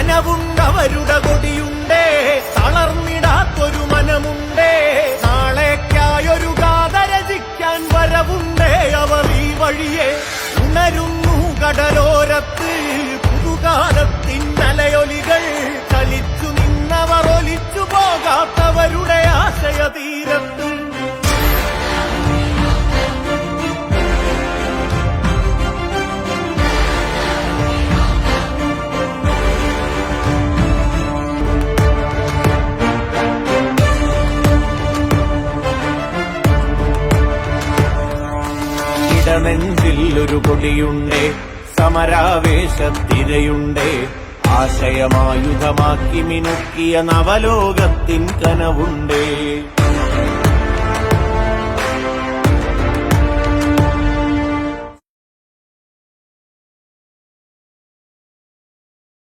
കനവുണ്ടവരുടെ കൊടിയുണ്ടേ, തളർന്നിടാത്തൊരു മനമുണ്ടേ. നാളേക്കായൊരു ഗാഥ രചിക്കാൻ വരവുണ്ടേ അവർ ഈ വഴിയെ. ഉണരുന്നു കടലോരത്ത് പുതുകാലത്തിന്നലയൊലികൾ. ചലിച്ചു നിന്നവർ ഒലിച്ചു പോകാത്തവരുടെ ആശയതീരത്ത്. നെഞ്ചിൽ ഒരു കൊടിയുണ്ടേ, സമരാവേശത്തിരയുണ്ടേ. ആശയമായുധമാക്കി മിനുക്കിയ നവലോകത്തിൻ കനവുണ്ടേ.